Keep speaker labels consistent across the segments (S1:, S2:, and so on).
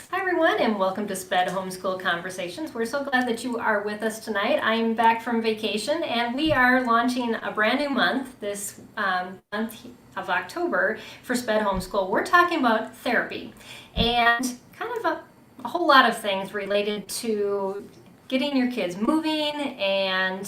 S1: Hi everyone, and welcome to SPED Homeschool Conversations. We're so glad that you are with us tonight. I'm back from vacation, and we are launching a brand new month, this month of October, for SPED Homeschool. We're talking about therapy and kind of a whole lot of things related to getting your kids moving and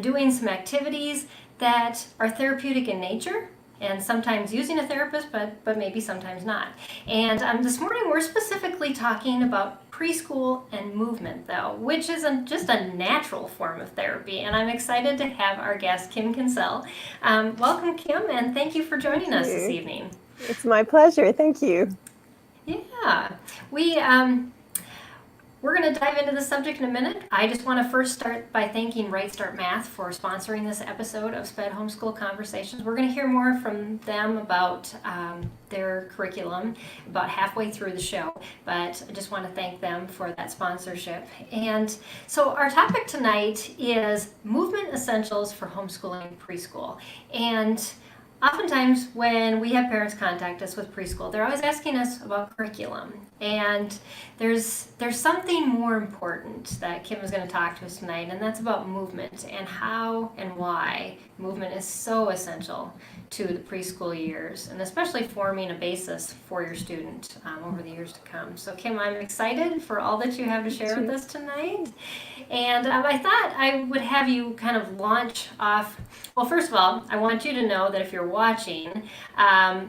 S1: doing some activities that are therapeutic in nature, and sometimes using a therapist, but maybe sometimes not. And this morning we're specifically talking about preschool and movement, though, which is just a natural form of therapy. And I'm excited to have our guest, Kim Kincell. Welcome, Kim, and thank you for joining us this evening.
S2: It's my pleasure. Thank you.
S1: Yeah, we're going to dive into the subject in a minute. I just want to first start by thanking Right Start Math for sponsoring this episode of SPED Homeschool Conversations. We're going to hear more from them about their curriculum about halfway through the show, but I just want to thank them for that sponsorship. And so our topic tonight is movement essentials for homeschooling preschool. And oftentimes when we have parents contact us with preschool, they're always asking us about curriculum. And there's something more important that Kim is going to talk to us tonight, and that's about movement and how and why movement is so essential to the preschool years, and especially forming a basis for your student over the years to come. So Kim, I'm excited for all that you have to share with us tonight. And I thought I would have you kind of launch off. Well, first of all, I want you to know that if you're watching,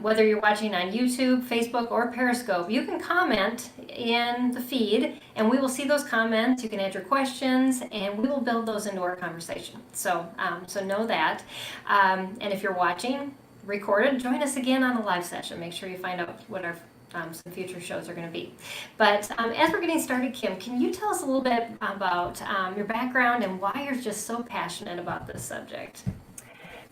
S1: whether you're watching on YouTube, Facebook, or Periscope, you can comment in the feed, and we will see those comments. You can add your questions, and we will build those into our conversation. So know that. And if you're watching recorded, join us again on the live session. Make sure you find out what our some future shows are going to be. But as we're getting started, Kim, can you tell us a little bit about your background and why you're just so passionate about this subject?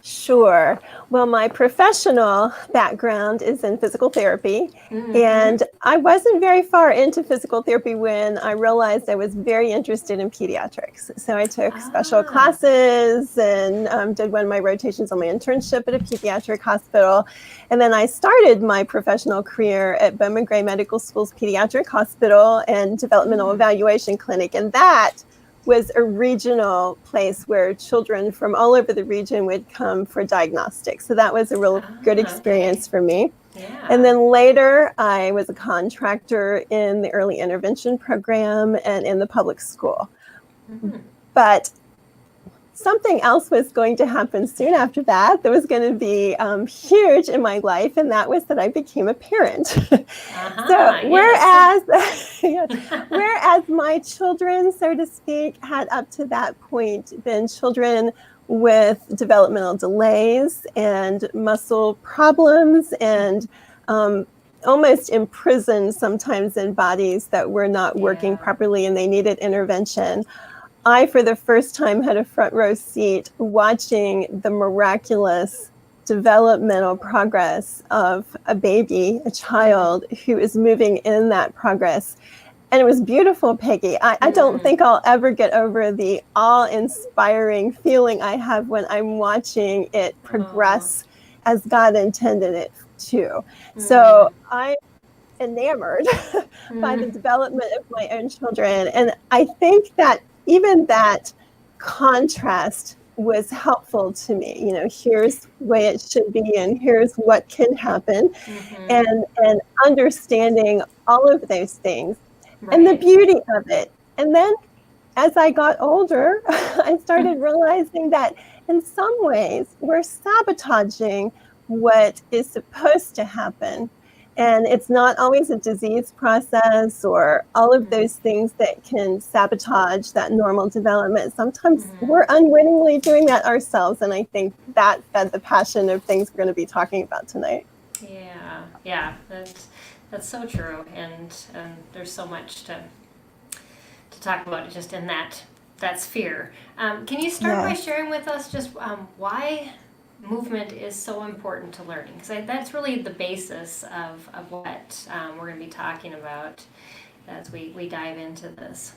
S2: Sure. Well, my professional background is in physical therapy, and I wasn't very far into physical therapy when I realized I was very interested in pediatrics. So I took special classes and did one of my rotations on my internship at a pediatric hospital. And then I started my professional career at Bowman Gray Medical School's Pediatric Hospital and Developmental Evaluation Clinic, and that was a regional place where children from all over the region would come for diagnostics. So that was a real good experience for me.
S1: Yeah.
S2: And then later, I was a contractor in the early intervention program and in the public school. But something else was going to happen soon after that was going to be huge in my life, and that was that I became a parent. So whereas my children, so to speak, had up to that point been children with developmental delays and muscle problems and almost imprisoned sometimes in bodies that were not working properly and they needed intervention, I, for the first time, had a front row seat watching the miraculous developmental progress of a baby, a child who is moving in that progress. And it was beautiful, Peggy. I don't think I'll ever get over the awe-inspiring feeling I have when I'm watching it progress as God intended it to. So I'm enamored by the development of my own children. And I think that even that contrast was helpful to me. You know, here's the way it should be, and here's what can happen, and understanding all of those things and the beauty of it. And then as I got older, I started realizing that in some ways we're sabotaging what is supposed to happen. And it's not always a disease process or all of those things that can sabotage that normal development. Sometimes we're unwittingly doing that ourselves. And I think that fed the passion of things we're going to be talking about tonight.
S1: Yeah, that's so true. And there's so much to talk about just in that sphere. Can you start by sharing with us just why movement is so important to learning? Because that's really the basis of what we're going to be talking about as we dive into this.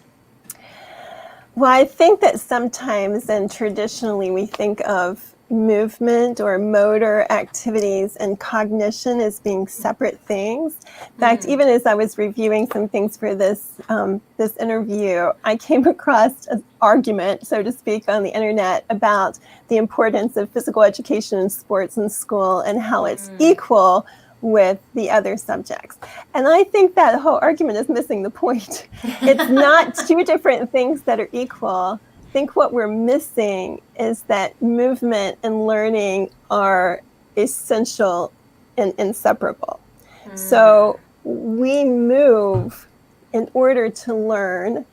S2: Well, I think that sometimes and traditionally we think of movement or motor activities and cognition as being separate things. In fact, even as I was reviewing some things for this this interview, I came across an argument, so to speak, on the internet about the importance of physical education in sports in school and how it's equal with the other subjects. And I think that whole argument is missing the point. It's not two different things that are equal. I think what we're missing is that movement and learning are essential and inseparable. So we move in order to learn,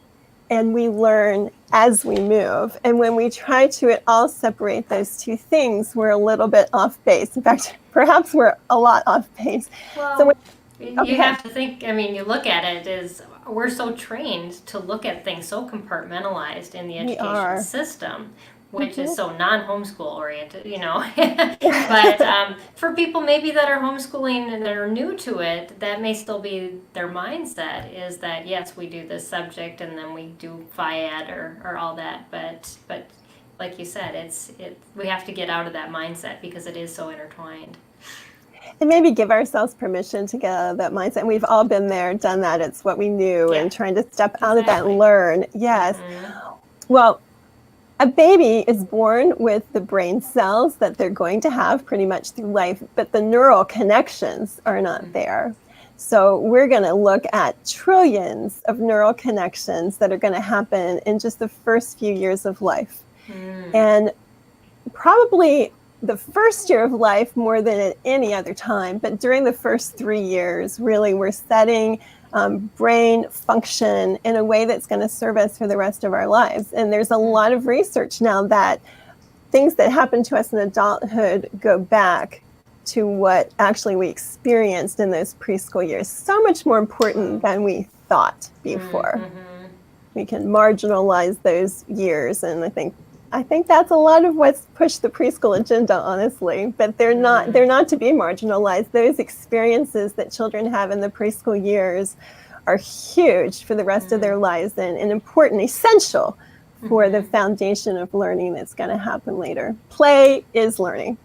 S2: and we learn as we move. And when we try to at all separate those two things, we're a little bit off base. In fact, perhaps we're a lot off base.
S1: Well,
S2: so
S1: you have to think, I mean, you look at it as we're so trained to look at things so compartmentalized in the education system, which is so non-homeschool oriented, you know. But for people maybe that are homeschooling and that are new to it, that may still be their mindset, is that yes, we do this subject and then we do FIAD or all that, but like you said, we have to get out of that mindset because it is so intertwined.
S2: And maybe give ourselves permission to get out of that mindset. And we've all been there, done that. It's what we knew, and trying to step out of that and learn. Yes. Well, a baby is born with the brain cells that they're going to have pretty much through life, but the neural connections are not there. So we're going to look at trillions of neural connections that are going to happen in just the first few years of life. And probably the first year of life more than at any other time, but during the first 3 years, really, we're setting brain function in a way that's going to serve us for the rest of our lives. And there's a lot of research now that things that happen to us in adulthood go back to what actually we experienced in those preschool years. So much more important than we thought before. We can marginalize those years, and I think that's a lot of what's pushed the preschool agenda, honestly. But they're not to be marginalized. Those experiences that children have in the preschool years are huge for the rest of their lives, and important, essential for the foundation of learning that's going to happen later. Play is learning.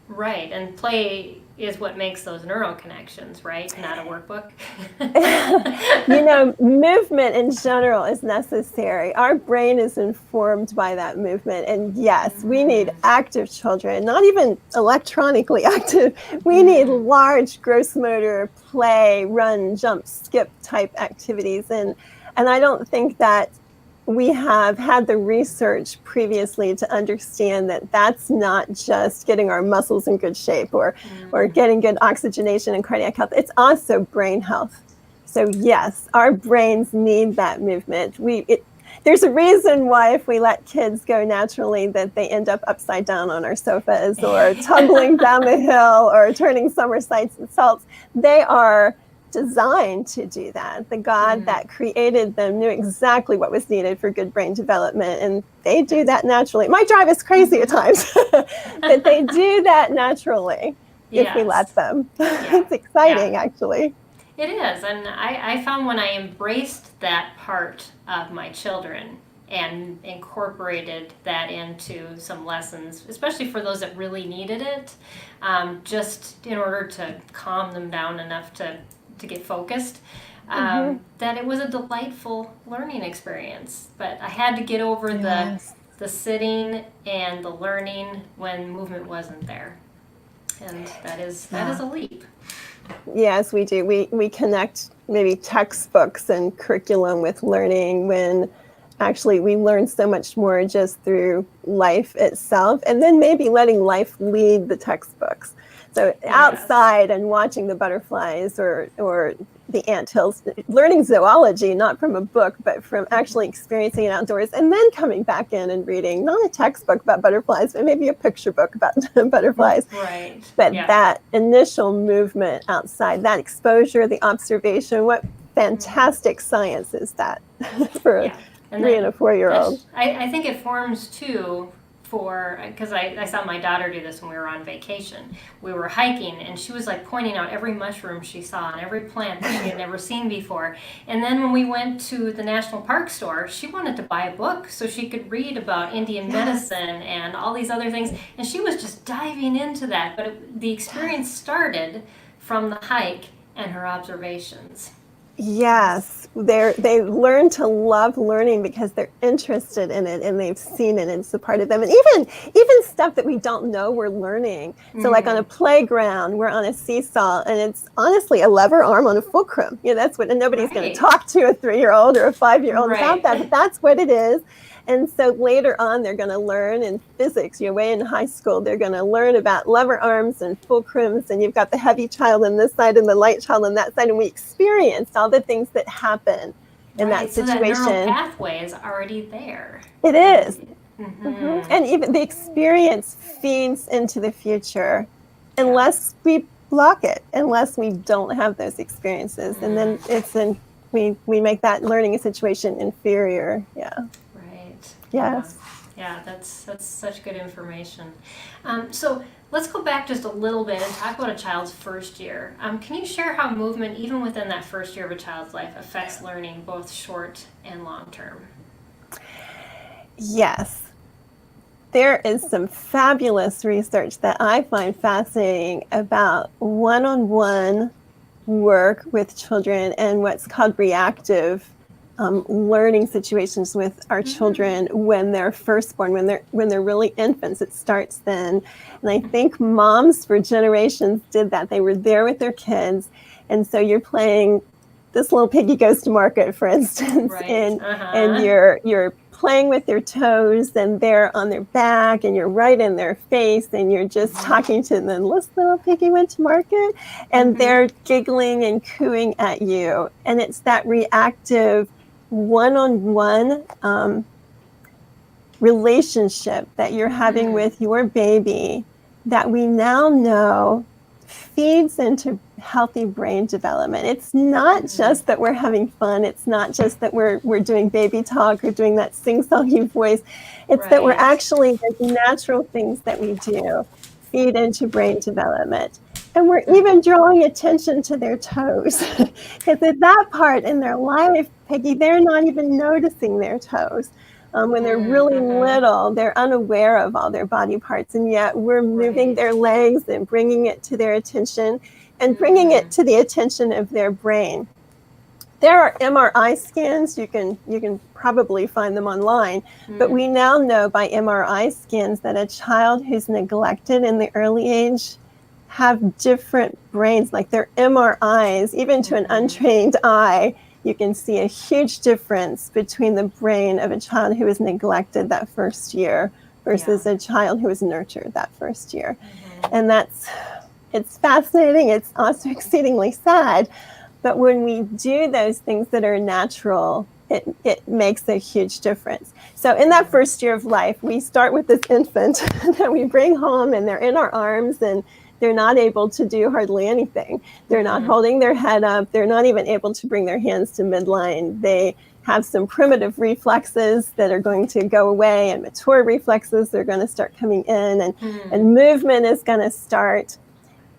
S1: Right, and play is what makes those neural connections, right? Not a workbook.
S2: You know, movement in general is necessary. Our brain is informed by that movement. And yes, we need active children, not even electronically active. We need large gross motor play, run, jump, skip type activities. And I don't think that we have had the research previously to understand that that's not just getting our muscles in good shape or getting good oxygenation and cardiac health. It's also brain health. So yes, our brains need that movement. There's a reason why if we let kids go naturally that they end up upside down on our sofas or tumbling down the hill or turning somersaults and salts. They are designed to do that. The God that created them knew exactly what was needed for good brain development, and they do that naturally. It might drive us crazy at times, but they do that naturally if we let them. It's exciting, actually.
S1: It is, and I found when I embraced that part of my children and incorporated that into some lessons, especially for those that really needed it, just in order to calm them down enough to get focused, that it was a delightful learning experience. But I had to get over the sitting and the learning when movement wasn't there. And that is a leap.
S2: Yes, we do. We connect maybe textbooks and curriculum with learning when actually we learn so much more just through life itself, and then maybe letting life lead the textbooks. So outside and watching the butterflies or the anthills, learning zoology, not from a book, but from actually experiencing it outdoors, and then coming back in and reading, not a textbook about butterflies, but maybe a picture book about butterflies.
S1: Right.
S2: But that initial movement outside, that exposure, the observation, what fantastic science is that for a 3 and a 4-year-old.
S1: I think it forms, too, because I saw my daughter do this when we were on vacation. We were hiking, and she was like pointing out every mushroom she saw and every plant that she had never seen before. And then when we went to the national park store, she wanted to buy a book so she could read about Indian medicine and all these other things. And she was just diving into that. But the experience started from the hike and her observations.
S2: Yes, they learn to love learning because they're interested in it and they've seen it and it's a part of them. And even stuff that we don't know we're learning. So like on a playground, we're on a seesaw and it's honestly a lever arm on a fulcrum. That's what, and nobody's going to talk to a 3-year-old or a 5-year-old about that, but that's what it is. And so later on, they're going to learn in physics, way in high school, they're going to learn about lever arms and fulcrums, and you've got the heavy child on this side and the light child on that side, and we experienced all the things that happen in that situation.
S1: So that neural pathway is already there.
S2: It is. And even the experience feeds into the future unless we block it, unless we don't have those experiences. And then we make that learning situation inferior. Yes.
S1: Yeah, that's such good information. So let's go back just a little bit and talk about a child's first year. Can you share how movement, even within that first year of a child's life, affects learning both short and long term?
S2: Yes. There is some fabulous research that I find fascinating about one-on-one work with children and what's called reactive learning situations with our children when they're first born, when they're really infants. It starts then. And I think moms for generations did that. They were there with their kids. And so you're playing This Little Piggy Goes to Market, for instance, and you're playing with their toes and they're on their back and you're right in their face and you're just talking to them. This little piggy went to market, and they're giggling and cooing at you. And it's that reactive one-on-one relationship that you're having with your baby that we now know feeds into healthy brain development. It's not just that we're having fun. It's not just that we're doing baby talk or doing that sing-songy voice. It's that we're actually, the natural things that we do feed into brain development. And we're even drawing attention to their toes. Because at that part in their life, Peggy, they're not even noticing their toes. When they're really little, they're unaware of all their body parts. And yet we're moving their legs and bringing it to their attention and bringing it to the attention of their brain. There are MRI scans. You can probably find them online. But we now know by MRI scans that a child who's neglected in the early age have different brains, like their MRIs, even to an untrained eye, you can see a huge difference between the brain of a child who was neglected that first year versus a child who was nurtured that first year. And it's fascinating. It's also exceedingly sad. But when we do those things that are natural, it makes a huge difference. So in that first year of life, we start with this infant that we bring home, and they're in our arms, and they're not able to do hardly anything. They're not holding their head up. They're not even able to bring their hands to midline. They have some primitive reflexes that are going to go away, and mature reflexes, they're going to start coming in, and movement is going to start.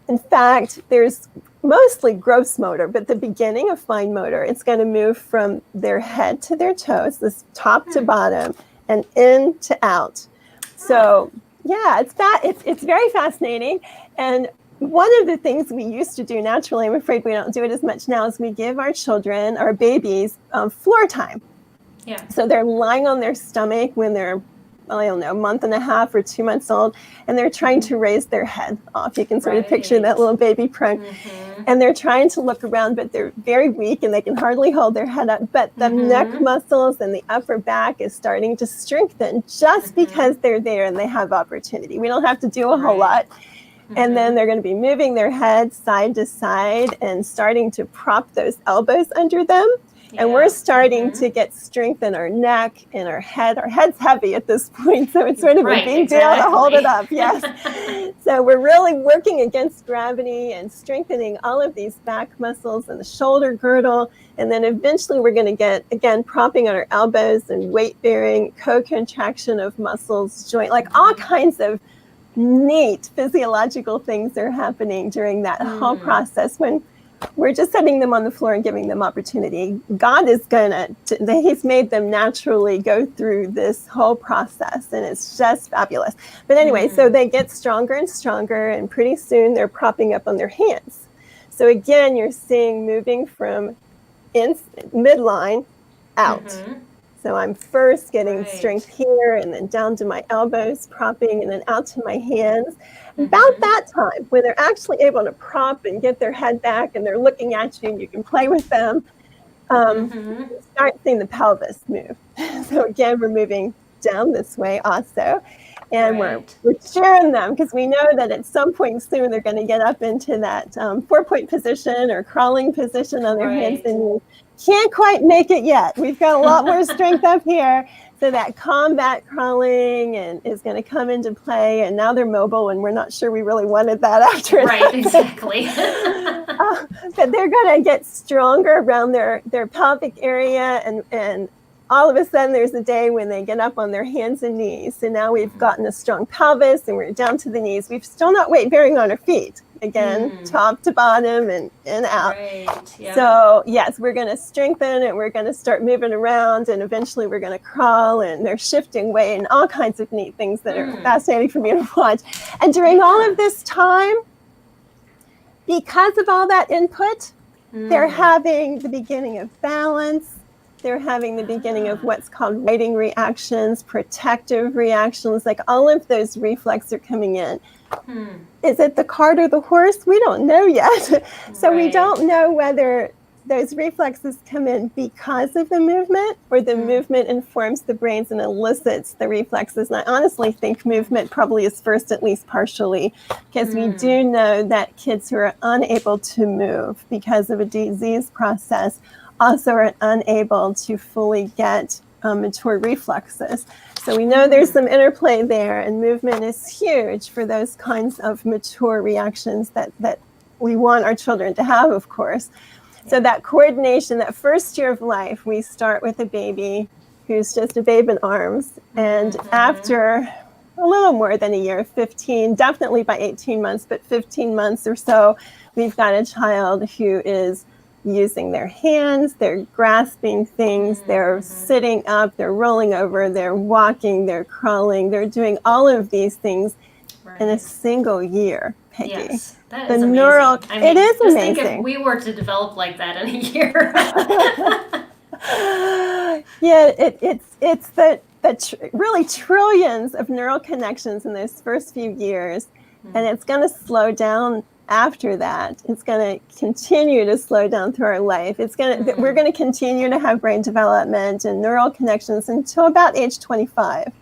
S2: In fact, there's mostly gross motor, but the beginning of fine motor, it's going to move from their head to their toes, this top to bottom, and in to out. So yeah, it's very fascinating. And one of the things we used to do naturally, I'm afraid we don't do it as much now, is we give our children, our babies, floor time. Yeah. So they're lying on their stomach when they're, I don't know, a month and a half or 2 months old, and they're trying to raise their head off. You can sort of picture that little baby prunk. And they're trying to look around, but they're very weak and they can hardly hold their head up. But the neck muscles and the upper back is starting to strengthen just because they're there and they have opportunity. We don't have to do a whole lot. And then they're going to be moving their head side to side and starting to prop those elbows under them. And we're starting to get strength in our neck, in our head. Our head's heavy at this point, so it's sort of a big deal to hold it up. Yes. So we're really working against gravity and strengthening all of these back muscles and the shoulder girdle. And then eventually we're going to get, again, propping on our elbows and weight-bearing, co-contraction of muscles, joint, like all kinds of neat physiological things are happening during that whole process when we're just setting them on the floor and giving them opportunity. God is He's made them naturally go through this whole process, and it's just fabulous. But anyway, so they get stronger and stronger, and pretty soon they're propping up on their hands. So again, you're seeing moving from midline out. So I'm first getting strength here, and then down to my elbows, propping, and then out to my hands. About that time, when they're actually able to prop and get their head back, and they're looking at you, and you can play with them, start seeing the pelvis move. So again, we're moving down this way also, and we're cheering them because we know that at some point soon they're going to get up into that 4-point position or crawling position on their hands and knees. Can't quite make it yet. We've got a lot more strength up here. So that combat crawling is going to come into play, and now they're mobile, and we're not sure we really wanted that after it.
S1: Right, exactly.
S2: But they're going to get stronger around their pelvic area, and all of a sudden there's a day when they get up on their hands and knees. So now we've gotten a strong pelvis, and we're down to the knees. We've still not weight bearing on our feet. Again, top to bottom and out. So yes, we're going to strengthen, and we're going to start moving around, and eventually we're going to crawl, and they're shifting weight and all kinds of neat things that are fascinating for me to watch. And during all of this time, because of all that input, they're having the beginning of balance. They're having the beginning of what's called waiting reactions, protective reactions, like all of those reflexes are coming in. Is it the cart or the horse? We don't know yet. So we don't know whether those reflexes come in because of the movement, or the movement informs the brains and elicits the reflexes. And I honestly think movement probably is first, at least partially, because we do know that kids who are unable to move because of a disease process also are unable to fully get mature reflexes. So we know there's some interplay there, and movement is huge for those kinds of mature reactions that we want our children to have, of course. So that coordination, that first year of life, we start with a baby who's just a babe in arms. And after a little more than a year, 15, definitely by 18 months, but 15 months or so, we've got a child who is using their hands, they're grasping things, they're sitting up, they're rolling over, they're walking, they're crawling, they're doing all of these things in a single year, Peggy.
S1: Yes, that is amazing.
S2: It is
S1: just
S2: amazing.
S1: Think if we were to develop like that in a year.
S2: It's really trillions of neural connections in those first few years, and it's going to slow down after that. It's going to continue to slow down through our life. We're going to continue to have brain development and neural connections until about age 25.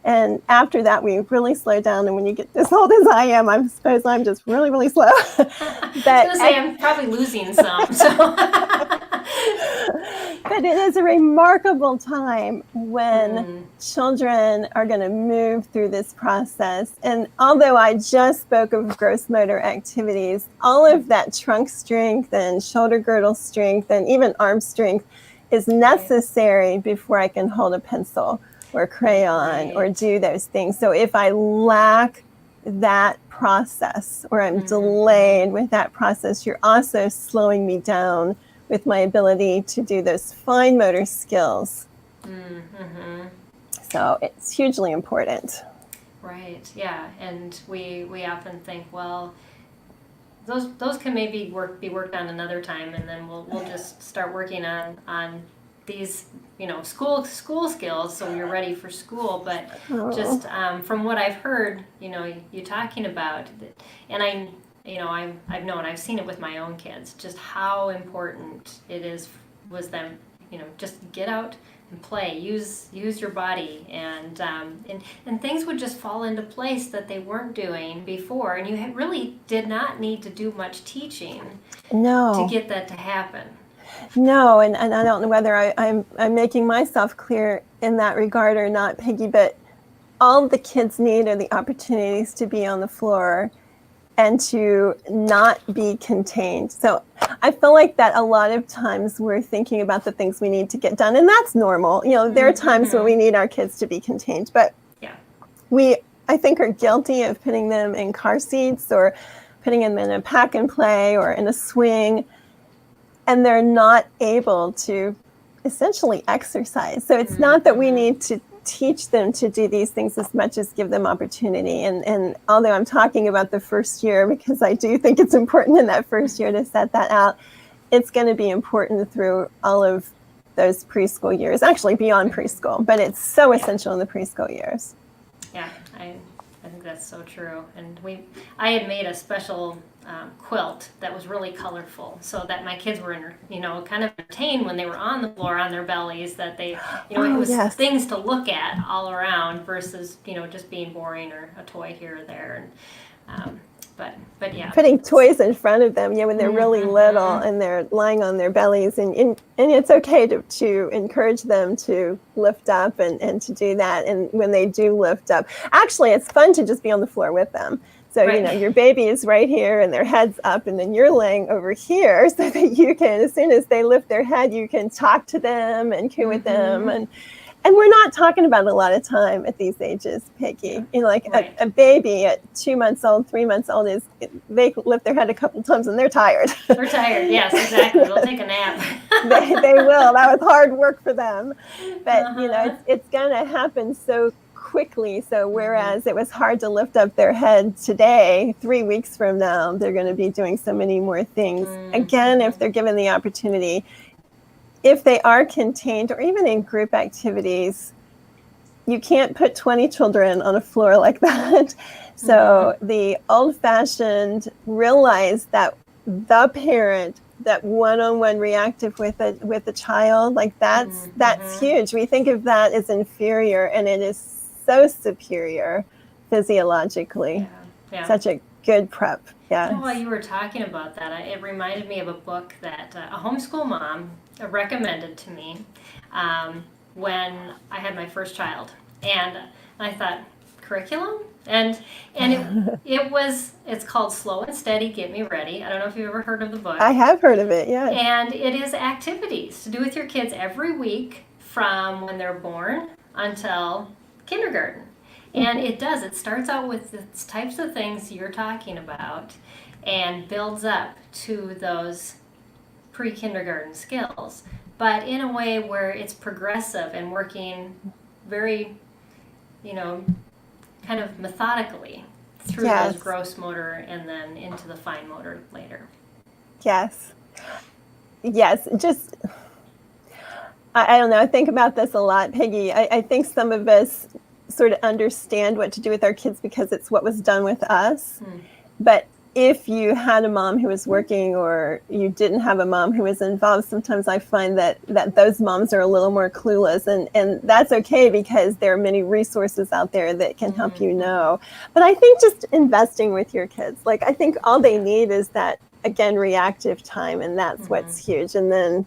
S2: And after that, we really slow down. And when you get as old as I am, I suppose I'm just really, really slow.
S1: I was going to say, I'm probably losing some. So.
S2: But it is a remarkable time when children are going to move through this process. And although I just spoke of gross motor activities, all of that trunk strength and shoulder girdle strength and even arm strength is necessary before I can hold a pencil or crayon or do those things. So if I lack that process, or I'm delayed with that process, you're also slowing me down with my ability to do those fine motor skills. So it's hugely important.
S1: Right, yeah. And we often think, well, those can maybe be worked on another time, and then we'll just start working on these, school skills, so you're ready for school. But just from what I've heard, you talking about, and I've seen it with my own kids, just how important it was them just get out and play, use your body, and things would just fall into place that they weren't doing before, and you really did not need to do much teaching to get that to happen.
S2: No, and I don't know whether I'm making myself clear in that regard or not, Peggy, but all the kids need are the opportunities to be on the floor and to not be contained. So I feel like that a lot of times we're thinking about the things we need to get done, and that's normal. There are times when we need our kids to be contained, but we, I think, are guilty of putting them in car seats or putting them in a pack and play or in a swing, and they're not able to essentially exercise. So it's not that we need to teach them to do these things as much as give them opportunity. And although I'm talking about the first year, because I do think it's important in that first year to set that out, it's going to be important through all of those preschool years, actually beyond preschool, but it's so essential in the preschool years.
S1: Yeah, I think that's so true. And I had made a special quilt that was really colorful, so that my kids were, kind of entertained when they were on the floor on their bellies. That they, it was things to look at all around versus, just being boring or a toy here or there. And but yeah, putting
S2: toys in front of them, when they're really little and they're lying on their bellies, and it's okay to encourage them to lift up and to do that. And when they do lift up, actually, it's fun to just be on the floor with them. So, your baby is right here and their head's up, and then you're laying over here so that you can, as soon as they lift their head, you can talk to them and coo with them. And we're not talking about a lot of time at these ages, Peggy. A baby at 2 months old, 3 months old, they lift their head a couple times and they're tired.
S1: They're tired, yes, exactly. They'll take a nap.
S2: they will. That was hard work for them. But, it's going to happen so quickly. So whereas it was hard to lift up their head today, 3 weeks from now, they're going to be doing so many more things. Again, if they're given the opportunity, if they are contained or even in group activities, you can't put 20 children on a floor like that. So the old-fashioned realize that the parent, that one-on-one reactive with a child, like that's huge. We think of that as inferior, and it is so superior physiologically. Such a good prep.
S1: While you were talking about that, it reminded me of a book that a homeschool mom recommended to me when I had my first child, and I thought, curriculum, and it's called Slow and Steady, Get Me Ready. I don't know if you've ever heard of the book.
S2: I have heard of it, yeah.
S1: And it is activities to do with your kids every week from when they're born until kindergarten. And it starts out with the types of things you're talking about and builds up to those pre-kindergarten skills, but in a way where it's progressive and working very, kind of methodically through those gross motor and then into the fine motor later. Yes.
S2: Just, I don't know. I think about this a lot, Peggy. I think some of us sort of understand what to do with our kids because it's what was done with us. But if you had a mom who was working or you didn't have a mom who was involved, sometimes I find that those moms are a little more clueless, and that's okay because there are many resources out there that can help you know. But I think just investing with your kids, I think all they need is that, again, reactive time, and that's what's huge. And then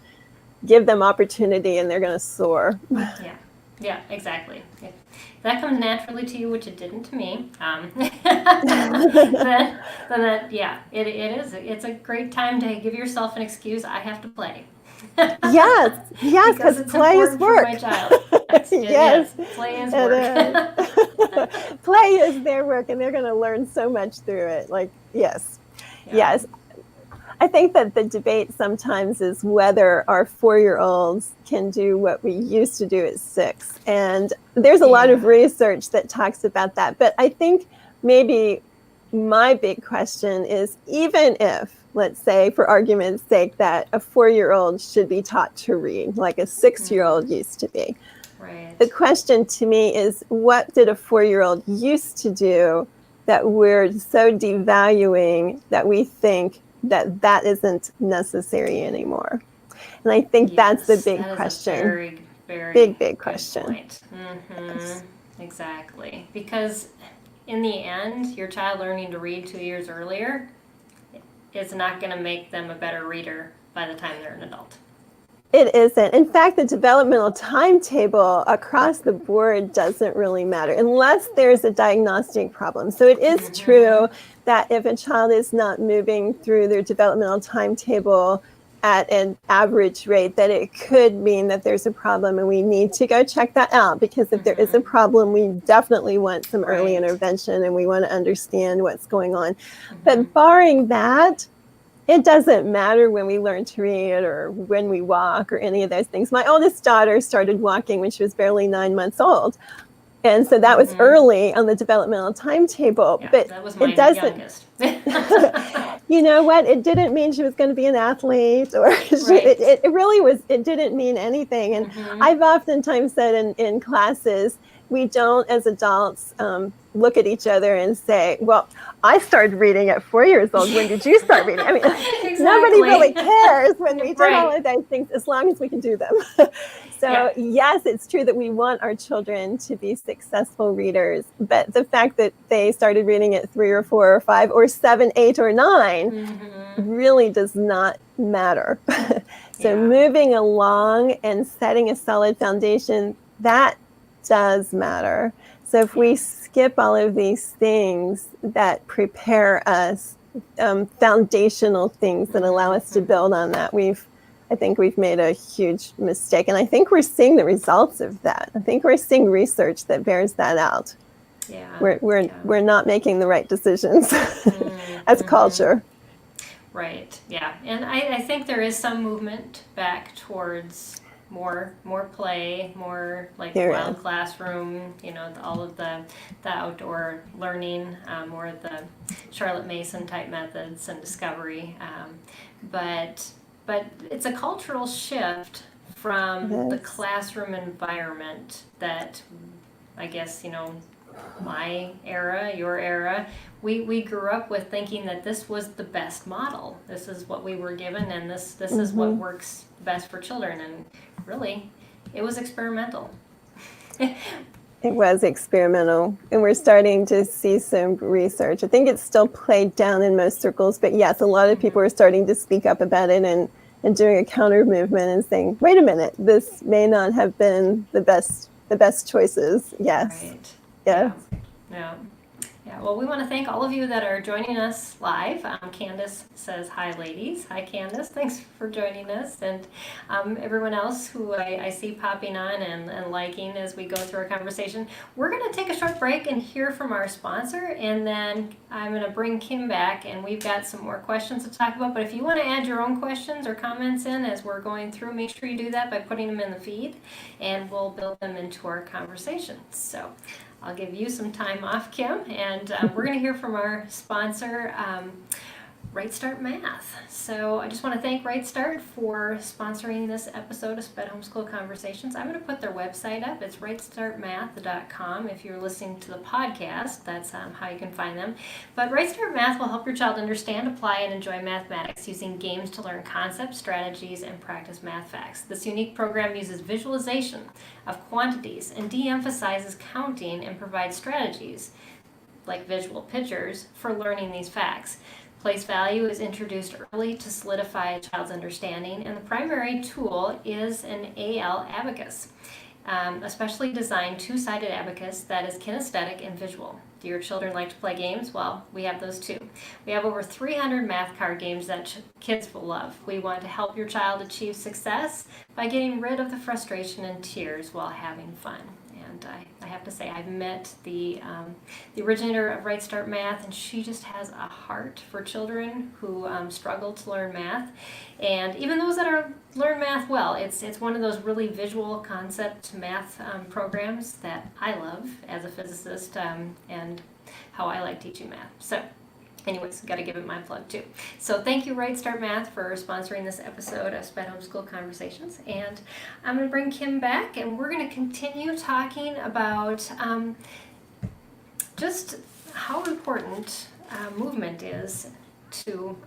S2: give them opportunity and they're going to soar.
S1: Yeah, exactly. If that comes naturally to you, which it didn't to me, it's a great time to give yourself an excuse. I have to play.
S2: Yes, because play is work.
S1: For my child. Yes, play is work.
S2: Play is their work, and they're going to learn so much through it. Yes. I think that the debate sometimes is whether our 4-year-olds can do what we used to do at 6. And there's a lot of research that talks about that. But I think maybe my big question is, even if, let's say, for argument's sake, that a 4-year-old should be taught to read like a 6-year-old used to be.
S1: Right.
S2: The question to me is, what did a 4-year-old used to do that we're so devaluing that we think that isn't necessary anymore? And I think that's the
S1: Yes,
S2: big
S1: that is a
S2: question.
S1: very, very
S2: Big
S1: good
S2: question.
S1: point.
S2: Yes.
S1: Exactly. Because in the end, your child learning to read 2 years earlier is not going to make them a better reader by the time they're an adult.
S2: It isn't. In fact, the developmental timetable across the board doesn't really matter unless there's a diagnostic problem. So it is true that if a child is not moving through their developmental timetable at an average rate, that it could mean that there's a problem and we need to go check that out, because if there is a problem, we definitely want some early intervention and we want to understand what's going on. But barring that, it doesn't matter when we learn to read or when we walk or any of those things. My oldest daughter started walking when she was barely 9 months old. And so that was early on the developmental timetable.
S1: Yeah,
S2: but
S1: that was my
S2: it doesn't.
S1: youngest.
S2: You know what? It didn't mean she was going to be an athlete, or it really was. It didn't mean anything. And I've oftentimes said in classes, we don't, as adults, look at each other and say, well, I started reading at 4 years old. When did you start reading? I mean, nobody really cares when we do all of those things, as long as we can do them. So yes, it's true that we want our children to be successful readers, but the fact that they started reading at 3 or 4 or 5 or 7, 8 or 9 really does not matter. So moving along and setting a solid foundation, that does matter. So if we skip all of these things that prepare us, foundational things that allow us to build on that, I think we've made a huge mistake. And I think we're seeing the results of that. I think we're seeing research that bears that out. We're not making the right decisions as culture.
S1: Right. Yeah. And I think there is some movement back towards more play, more like wild classroom, all of the outdoor learning, more of the Charlotte Mason type methods and discovery. But it's a cultural shift from the classroom environment that I guess, my era, your era, we grew up with thinking that this was the best model. This is what we were given, and this is what works best for children. And really, it was experimental.
S2: It was experimental, and we're starting to see some research. I think it's still played down in most circles, but yes, a lot of people are starting to speak up about it and doing a counter movement and saying, wait a minute, this may not have been the best choices. Yes.
S1: Right.
S2: Yes.
S1: Yeah. Well, we want to thank all of you that are joining us live. Candace says, hi, ladies. Hi, Candace. Thanks for joining us. And everyone else who I see popping on and liking as we go through our conversation. We're going to take a short break and hear from our sponsor. And then I'm going to bring Kim back, and we've got some more questions to talk about. But if you want to add your own questions or comments in as we're going through, make sure you do that by putting them in the feed, and we'll build them into our conversation. So I'll give you some time off, Kim, and we're going to hear from our sponsor, Right Start Math. So I just want to thank Right Start for sponsoring this episode of SPED Homeschool Conversations. I'm going to put their website up. It's rightstartmath.com. If you're listening to the podcast, that's how you can find them. But Right Start Math will help your child understand, apply, and enjoy mathematics using games to learn concepts, strategies, and practice math facts. This unique program uses visualization of quantities and de-emphasizes counting and provides strategies like visual pictures for learning these facts. Place value is introduced early to solidify a child's understanding, and the primary tool is an AL abacus, a specially designed two-sided abacus that is kinesthetic and visual. Do your children like to play games? Well, we have those too. We have over 300 math card games that kids will love. We want to help your child achieve success by getting rid of the frustration and tears while having fun. And I have to say, I've met the originator of Right Start Math, and she just has a heart for children who struggle to learn math. And even those that learn math well, it's one of those really visual concept math programs that I love as a physicist, and how I like teaching math. So anyways, got to give it my plug too. So thank you, Right Start Math, for sponsoring this episode of SPED Homeschool Conversations. And I'm going to bring Kim back, and we're going to continue talking about just how important movement is to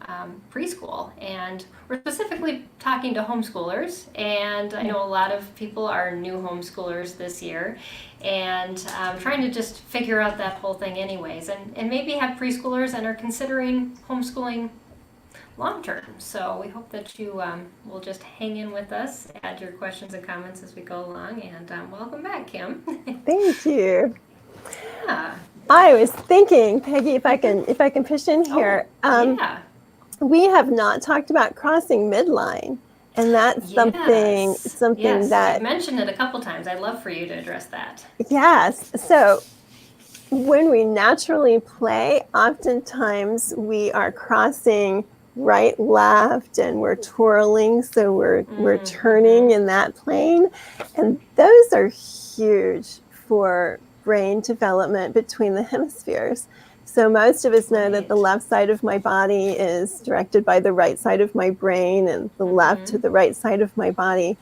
S1: preschool. And we're specifically talking to homeschoolers. And I know a lot of people are new homeschoolers this year and trying to just figure out that whole thing anyways. And maybe have preschoolers and are considering homeschooling long term. So we hope that you will just hang in with us, add your questions and comments as we go along. And welcome back, Kim.
S2: Thank you.
S1: Yeah.
S2: I was thinking, Peggy, if I can push in here.
S1: Yeah.
S2: We have not talked about crossing midline, and that's something
S1: Yes,
S2: that
S1: you've mentioned it a couple times. I'd love for you to address that.
S2: Yes. So when we naturally play, oftentimes we are crossing right, left, and we're twirling, so we're turning in that plane, and those are huge for brain development between the hemispheres. So most of us know that the left side of my body is directed by the right side of my brain, and the left to the right side of my body.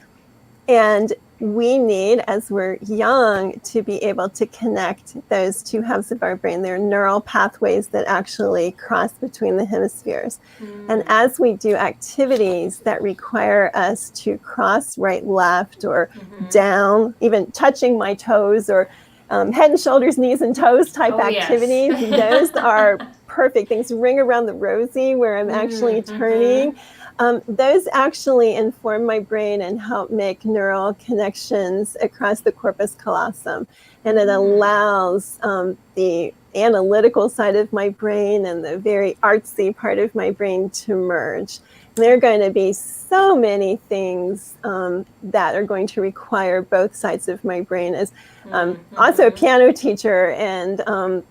S2: And we need, as we're young, to be able to connect those two halves of our brain. There are neural pathways that actually cross between the hemispheres. And as we do activities that require us to cross right, left, or down, even touching my toes, or head and shoulders, knees and toes type activities, those are perfect things. Ring around the rosy, where I'm actually turning. Those actually inform my brain and help make neural connections across the corpus callosum. And it allows the analytical side of my brain and the very artsy part of my brain to merge. There are going to be so many things that are going to require both sides of my brain. As also a piano teacher, and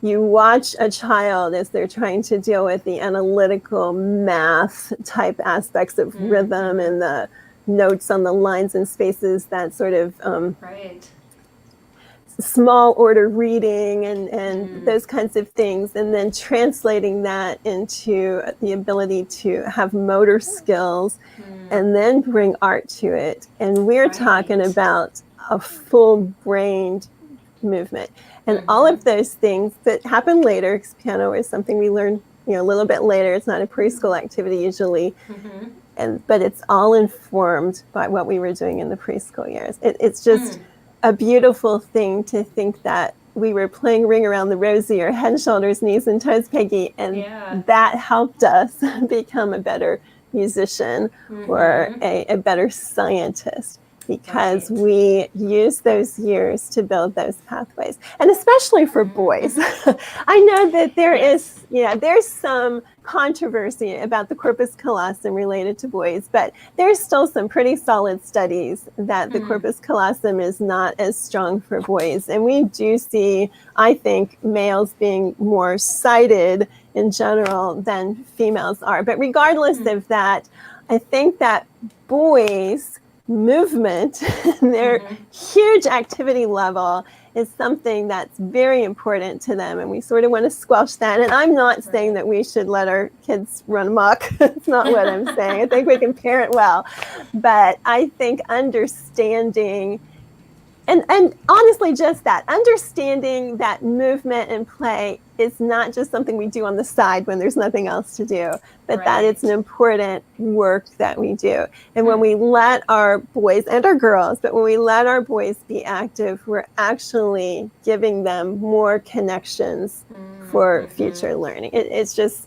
S2: you watch a child as they're trying to deal with the analytical math type aspects of rhythm and the notes on the lines and spaces, that sort of small order reading and those kinds of things, and then translating that into the ability to have motor skills and then bring art to it. And we're talking about a full-brained movement. And all of those things that happen later, because piano is something we learn, a little bit later. It's not a preschool activity usually. But it's all informed by what we were doing in the preschool years. It's just a beautiful thing to think that we were playing Ring Around the Rosie or Head and Shoulders, Knees and Toes, Peggy, and that helped us become a better musician or a better scientist, because we use those years to build those pathways. And especially for boys. I know that there's some controversy about the corpus callosum related to boys, but there's still some pretty solid studies that the corpus callosum is not as strong for boys. And we do see, I think, males being more sighted in general than females are. But regardless of that, I think that boys' movement, their huge activity level, is something that's very important to them, and we sort of want to squelch that. And I'm not saying that we should let our kids run amok. That's not what I'm saying. I think we can parent well, but I think understanding and honestly, just that, understanding that movement and play is not just something we do on the side when there's nothing else to do, but that it's an important work that we do. And when we let our boys and our girls, but when we let our boys be active, we're actually giving them more connections for future learning. It's just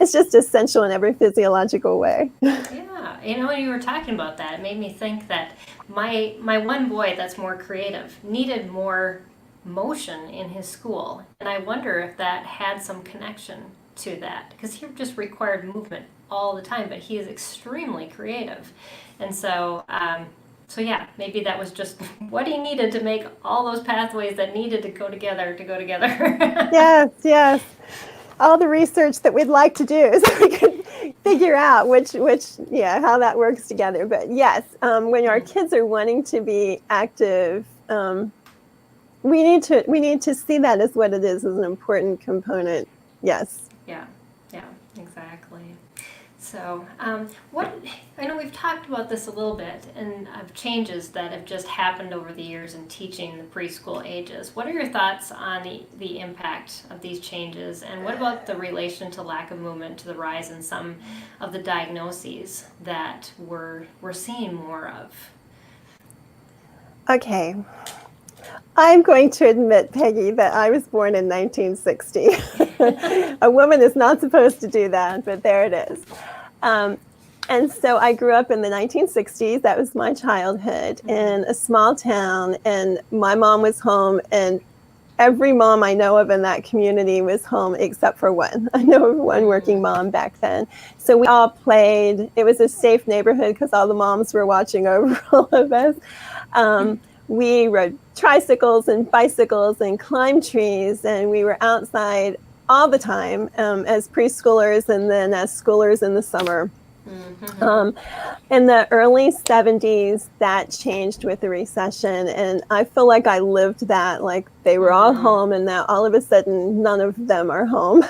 S2: essential in every physiological way.
S1: Yeah, when you were talking about that, it made me think that my one boy that's more creative needed more motion in his school, and I wonder if that had some connection to that, because he just required movement all the time, but he is extremely creative, and so maybe that was just what he needed to make all those pathways that needed to go together.
S2: Yes. All the research that we'd like to do so we can figure out how that works together. But yes, when our kids are wanting to be active, we need to see that as what it is, as an important component. Yes.
S1: Yeah, exactly. So, what I know we've talked about this a little bit, and of changes that have just happened over the years in teaching the preschool ages. What are your thoughts on the impact of these changes, and what about the relation to lack of movement, to the rise in some of the diagnoses that we're seeing more of?
S2: Okay. I'm going to admit, Peggy, that I was born in 1960. A woman is not supposed to do that, but there it is. And so I grew up in the 1960s. That was my childhood in a small town, and my mom was home, and every mom I know of in that community was home except for one. I know of one working mom back then. So we all played. It was a safe neighborhood because all the moms were watching over all of us. We rode tricycles and bicycles and climbed trees, and we were outside all the time as preschoolers and then as schoolers in the summer. In the early 70s, that changed with the recession, and I feel like I lived that, like they were all home, and now all of a sudden none of them are home.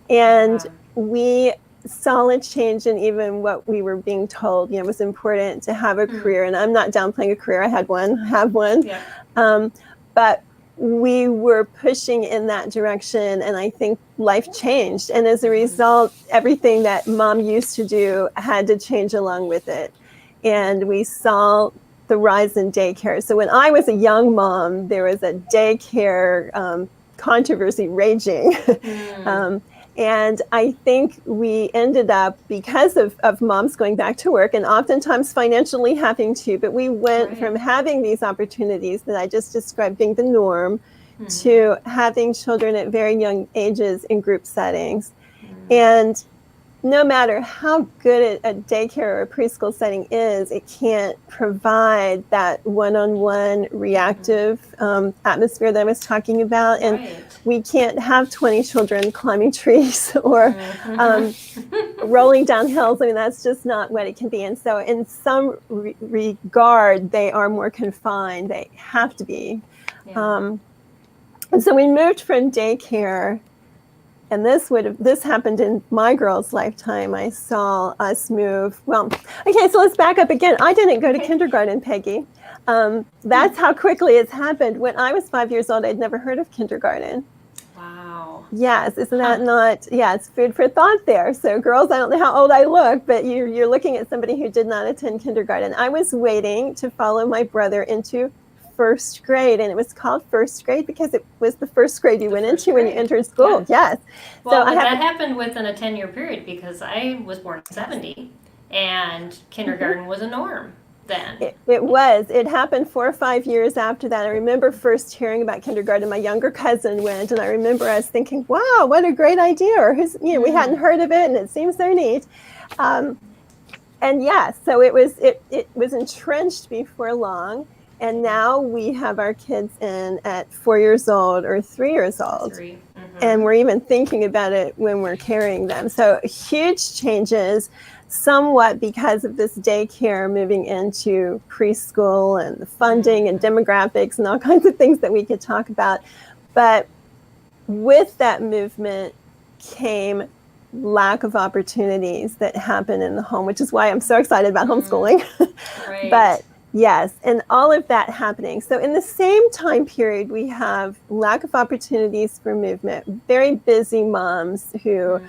S2: And we saw a change in even what we were being told. It was important to have a career, and I'm not downplaying a career. I had one, have one. Yeah. But we were pushing in that direction, and I think life changed. And as a result, everything that mom used to do had to change along with it. And we saw the rise in daycare. So when I was a young mom, there was a daycare controversy raging. And I think we ended up, because of moms going back to work and oftentimes financially having to, but we went from having these opportunities that I just described being the norm to having children at very young ages in group settings. And no matter how good a daycare or a preschool setting is, it can't provide that one-on-one reactive atmosphere that I was talking about. And we can't have 20 children climbing trees or rolling down hills. I mean, that's just not what it can be. And so in some regard, they are more confined. They have to be. And so we moved from daycare. And this happened in my girl's lifetime. I saw us move. Well, okay, so let's back up again. I didn't go to kindergarten, Peggy. That's how quickly it's happened. When I was 5 years old, I'd never heard of kindergarten.
S1: Wow.
S2: Yes, isn't that not? Yeah, it's food for thought there. So girls, I don't know how old I look, but you're looking at somebody who did not attend kindergarten. I was waiting to follow my brother into first grade, and it was called first grade because it was the first grade you went into when you entered school. Yes.
S1: Well, so that happened within a 10-year period because I was born in 70 and kindergarten was a norm then.
S2: It was. It happened 4 or 5 years after that. I remember first hearing about kindergarten. My younger cousin went, and I remember us thinking, wow, what a great idea. Or we hadn't heard of it, and it seems so neat. And yeah, so it was entrenched before long. And now we have our kids in at 4 years old or 3 years old. And we're even thinking about it when we're carrying them. So huge changes, somewhat because of this daycare moving into preschool and the funding and demographics and all kinds of things that we could talk about. But with that movement came lack of opportunities that happen in the home, which is why I'm so excited about homeschooling. But yes, and all of that happening. So in the same time period, we have lack of opportunities for movement, very busy moms who,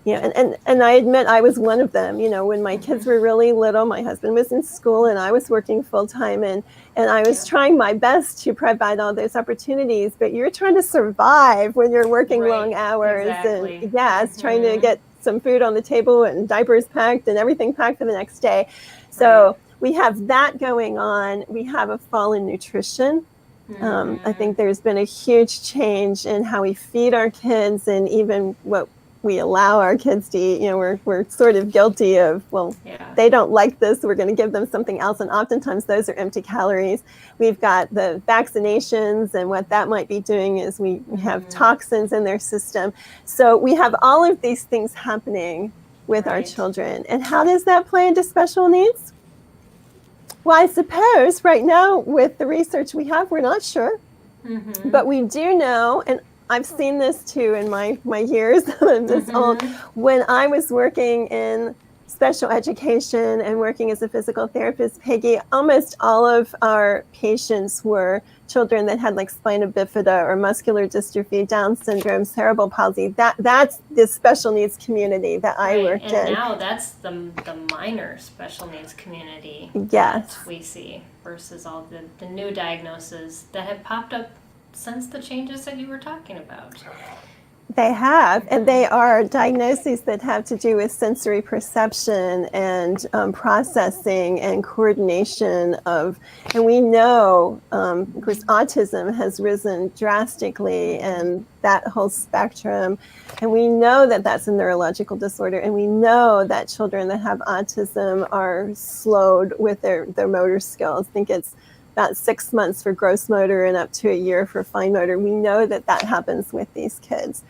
S2: and I admit I was one of them. When my kids were really little, my husband was in school and I was working full time, and I was trying my best to provide all those opportunities, but you're trying to survive when you're working long hours and trying to get some food on the table and diapers packed and everything packed for the next day. So we have that going on. We have a fall in nutrition. I think there's been a huge change in how we feed our kids and even what we allow our kids to eat. We're sort of guilty of, they don't like this, we're going to give them something else. And oftentimes those are empty calories. We've got the vaccinations, and what that might be doing is we have toxins in their system. So we have all of these things happening with our children. And how does that play into special needs? Well, I suppose right now with the research we have, we're not sure, but we do know, and I've seen this too in my years, I'm this old, when I was working in special education and working as a physical therapist, Peggy, almost all of our patients were children that had like spina bifida or muscular dystrophy, Down syndrome, cerebral palsy. That's the special needs community that I worked in.
S1: And now that's the minor special needs community
S2: Yes.
S1: that we see versus all the new diagnoses that have popped up since the changes that you were talking about.
S2: They have, and they are diagnoses that have to do with sensory perception and processing and coordination of, and we know, of course, autism has risen drastically and that whole spectrum, and we know that that's a neurological disorder, and we know that children that have autism are slowed with their motor skills. I think it's about 6 months for gross motor and up to a year for fine motor. We know that that happens with these kids.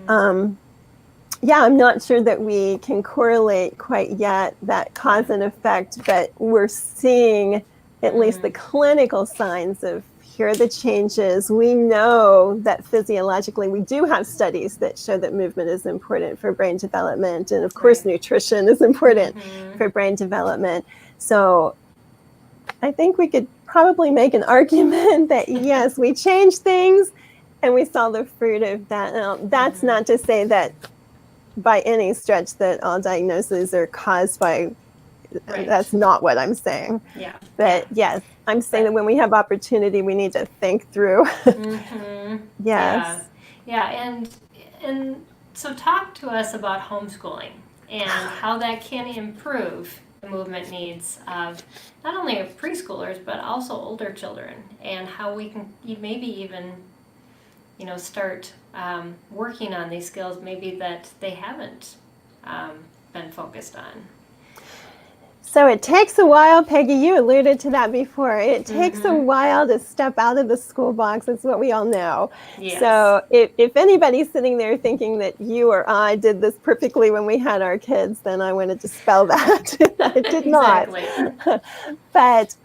S2: Yeah, I'm not sure that we can correlate quite yet that cause and effect, but we're seeing at least the clinical signs of here are the changes. We know that physiologically, we do have studies that show that movement is important for brain development. And of course, nutrition is important for brain development. So I think we could probably make an argument that yes, we changed things and we saw the fruit of that. Now, that's not to say that by any stretch that all diagnoses are caused by, that's not what I'm saying.
S1: Yeah.
S2: But yes, I'm saying that when we have opportunity, we need to think through. Yes.
S1: Yeah, and so talk to us about homeschooling and how that can improve the movement needs of not only of preschoolers but also older children, and how we can maybe even start working on these skills maybe that they haven't been focused on.
S2: So it takes a while, Peggy, you alluded to that before. It takes a while to step out of the school box. That's what we all know.
S1: Yes.
S2: So if anybody's sitting there thinking that you or I did this perfectly when we had our kids, then I want to dispel that. I did not. But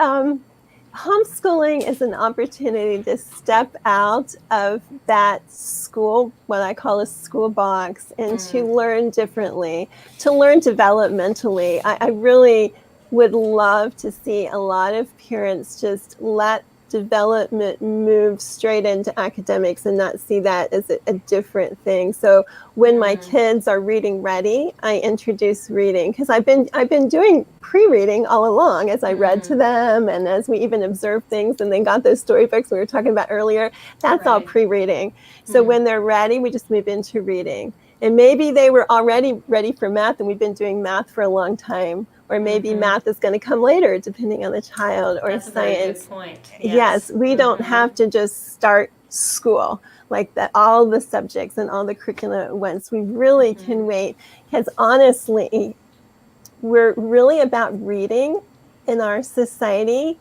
S2: homeschooling is an opportunity to step out of that school, what I call a school box, and to learn differently, to learn developmentally. I really would love to see a lot of parents just let development move straight into academics and not see that as a different thing. So when my kids are reading ready, I introduce reading, because I've been doing pre-reading all along as I read to them and as we even observed things and then got those storybooks we were talking about earlier. That's all pre-reading. So when they're ready, we just move into reading. And maybe they were already ready for math and we've been doing math for a long time. Or maybe math is going to come later, depending on the child, or
S1: That's
S2: science.
S1: A very good point.
S2: Yes, we don't have to just start school like that, all the subjects and all the curricula at once. We really can wait, because honestly, we're really about reading in our society,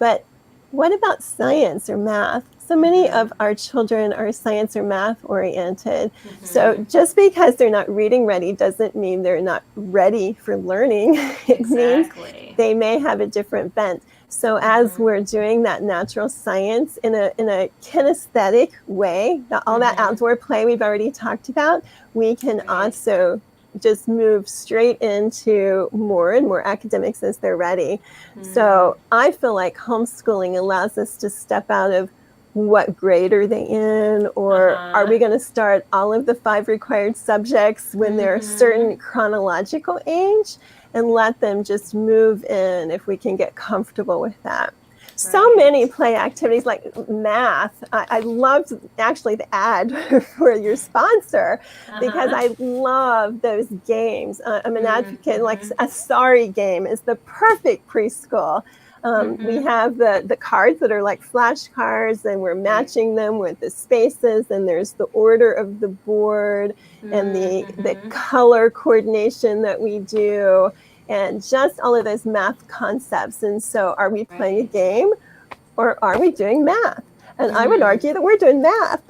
S2: but what about science or math? So many of our children are science or math oriented. So just because they're not reading ready doesn't mean they're not ready for learning. It means they may have a different bent. So as we're doing that natural science in a kinesthetic way, all that outdoor play we've already talked about, we can also just move straight into more and more academics as they're ready. So I feel like homeschooling allows us to step out of what grade are they in, or are we going to start all of the 5 required subjects when they're a certain chronological age, and let them just move in if we can get comfortable with that. So many play activities like math. I loved actually the ad for your sponsor, because I love those games. I'm an advocate, like a sorry game is the perfect preschool. We have the cards that are like flashcards, and we're matching them with the spaces, and there's the order of the board and the color coordination that we do, and just all of those math concepts. And so are we playing a game, or are we doing math? And I would argue that we're doing math.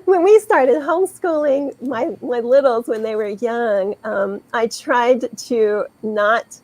S2: When we started homeschooling my littles when they were young, I tried to not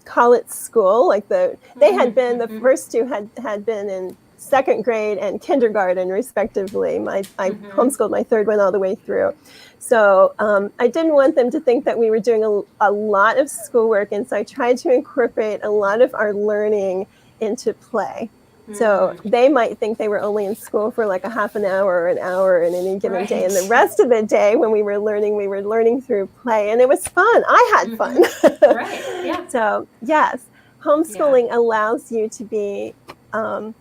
S2: call it school. Like they had been, the first 2 had been in second grade and kindergarten, respectively. I homeschooled my third one all the way through. So I didn't want them to think that we were doing a lot of schoolwork. And so I tried to incorporate a lot of our learning into play. So they might think they were only in school for like a half an hour or an hour in any given day. And the rest of the day when we were learning through play. And it was fun. I had fun.
S1: Right. Yeah.
S2: So yes, homeschooling allows you to be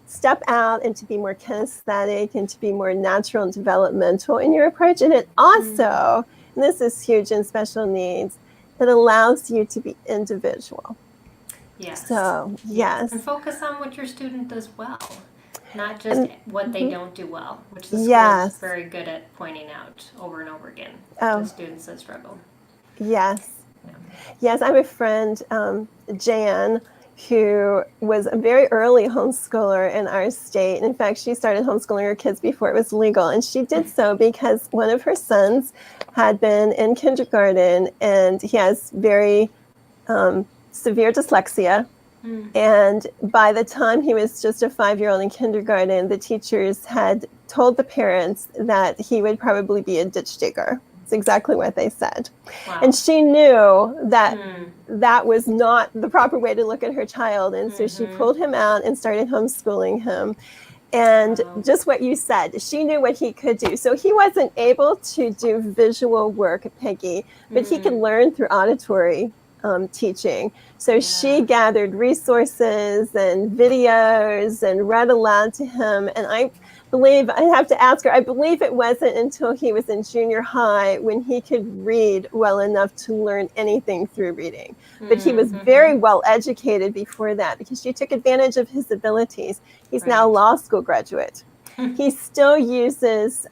S2: step out and to be more kinesthetic and to be more natural and developmental in your approach. And it also, and this is huge in special needs, it allows you to be individual.
S1: Yes.
S2: So, yes.
S1: And focus on what your student does well, not just what they don't do well, which the school is very good at pointing out over and over again to students that struggle.
S2: Yes. Yeah. Yes, I have a friend, Jan, who was a very early homeschooler in our state. In fact, she started homeschooling her kids before it was legal. And she did so because one of her sons had been in kindergarten and he has very severe dyslexia. And by the time he was just a 5-year-old in kindergarten, the teachers had told the parents that he would probably be a ditch digger. It's exactly what they said. Wow. And she knew that that was not the proper way to look at her child. And so she pulled him out and started homeschooling him. And just what you said, she knew what he could do. So he wasn't able to do visual work, Peggy, but he could learn through auditory teaching. So she gathered resources and videos and read aloud to him. And I have to ask her, I believe it wasn't until he was in junior high when he could read well enough to learn anything through reading. But he was very well educated before that because she took advantage of his abilities. He's now a law school graduate. He still uses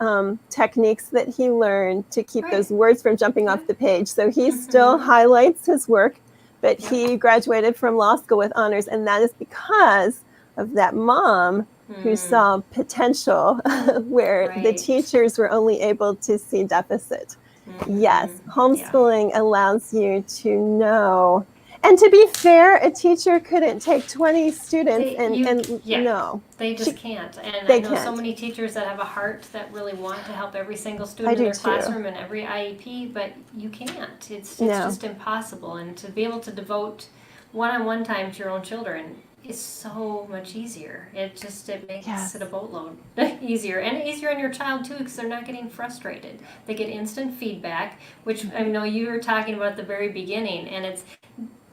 S2: techniques that he learned to keep those words from jumping off the page. So he still highlights his work, but he graduated from law school with honors. And that is because of that mom who saw potential where the teachers were only able to see deficit. Yes, homeschooling allows you to know. And to be fair, a teacher couldn't take 20 students no.
S1: They just can't. And I know so many teachers that have a heart that really want to help every single student in their classroom and every IEP, but you can't. It's just impossible. And to be able to devote one-on-one time to your own children is so much easier. It makes it a boatload easier. And easier on your child too, because they're not getting frustrated. They get instant feedback, which I know you were talking about at the very beginning, and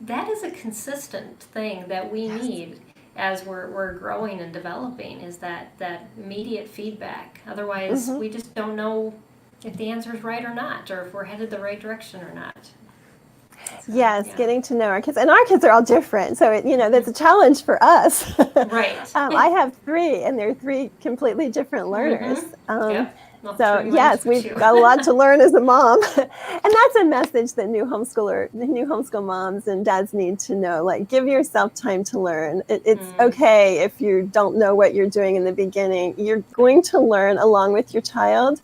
S1: that is a consistent thing that we need as we're growing and developing, is that immediate feedback. Otherwise, we just don't know if the answer is right or not, or if we're headed the right direction or not. So,
S2: getting to know our kids. And our kids are all different. So, that's a challenge for us.
S1: Right.
S2: I have 3, and they're 3 completely different learners. So yes, we've got a lot to learn as a mom. And that's a message that new homeschool moms and dads need to know. Like, give yourself time to learn. It's okay if you don't know what you're doing in the beginning. You're going to learn along with your child.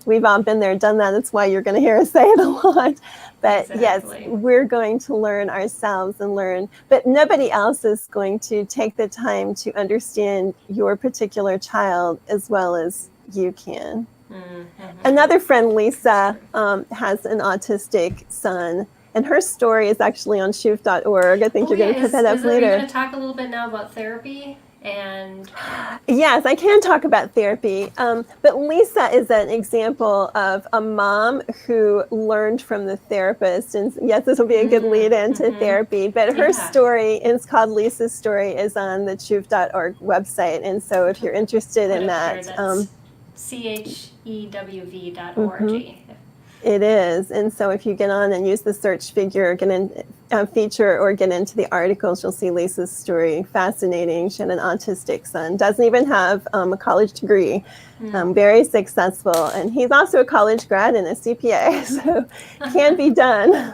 S2: We've all been there, done that. That's why you're going to hear us say it a lot. But yes, we're going to learn ourselves and learn. But nobody else is going to take the time to understand your particular child as well as you can. Another friend, Lisa, has an autistic son, and her story is actually on shoof.org. I think you're going to put that up later.
S1: Are you going to talk a little bit now about therapy? And
S2: yes, I can talk about therapy. But Lisa is an example of a mom who learned from the therapist. And yes, this will be a good lead into therapy. But her story, and it's called Lisa's Story, is on the shoof.org website. And so if you're interested in that,
S1: chewv.org.
S2: It is. And so if you get on and use the search feature or get into the articles, you'll see Lisa's story. Fascinating. She had an autistic son. Doesn't even have a college degree. Very successful. And he's also a college grad and a CPA. So can be done.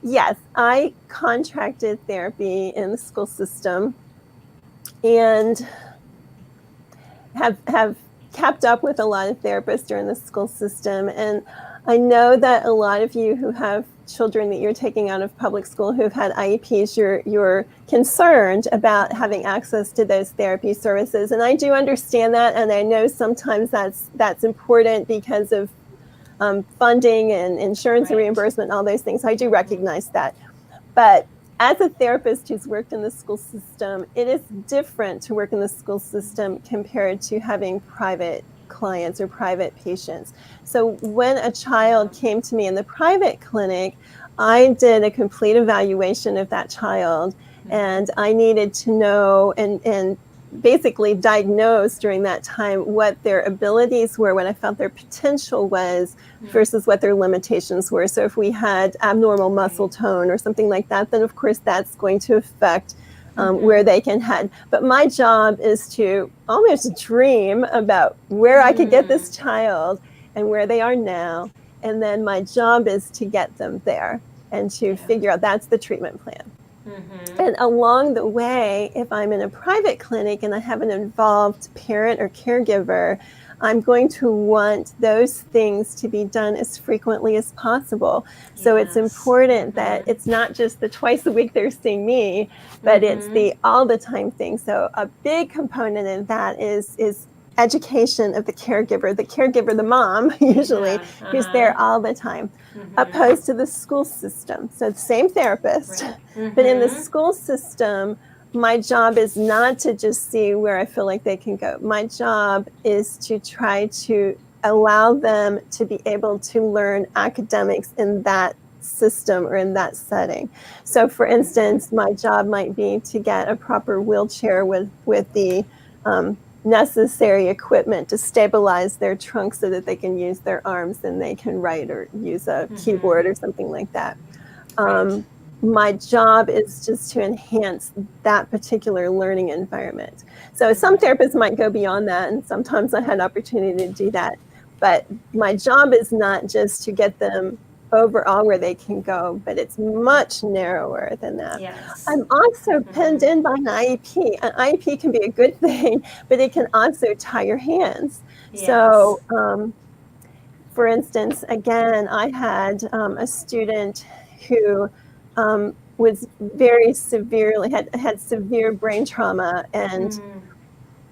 S2: Yes, I contracted therapy in the school system and have kept up with a lot of therapists during the school system. And I know that a lot of you who have children that you're taking out of public school who've had IEPs, you're concerned about having access to those therapy services. And I do understand that, and I know sometimes that's important because of funding and insurance and reimbursement and all those things. So I do recognize that. But as a therapist who's worked in the school system, it is different to work in the school system compared to having private clients or private patients. So when a child came to me in the private clinic, I did a complete evaluation of that child, and I needed to know and basically diagnose during that time what their abilities were, what I felt their potential was versus what their limitations were. So if we had abnormal muscle tone or something like that, then of course that's going to affect where they can head. But my job is to almost dream about where I could get this child and where they are now. And then my job is to get them there and to figure out, that's the treatment plan. And along the way, if I'm in a private clinic and I have an involved parent or caregiver, I'm going to want those things to be done as frequently as possible. So it's important that it's not just the twice a week they're seeing me, but it's the all the time thing. So a big component in that is education of the caregiver, the mom usually, who's there all the time, opposed to the school system. So the same therapist, but in the school system, my job is not to just see where I feel like they can go. My job is to try to allow them to be able to learn academics in that system or in that setting. So for instance, my job might be to get a proper wheelchair with the necessary equipment to stabilize their trunk so that they can use their arms and they can write or use a keyboard or something like that. My job is just to enhance that particular learning environment. So some therapists might go beyond that, and sometimes I had opportunity to do that. But my job is not just to get them overall where they can go, but it's much narrower than that. I'm also pinned in by an IEP. An IEP can be a good thing, but it can also tie your hands. So, for instance, again, I had a student who was very severely, had severe brain trauma, and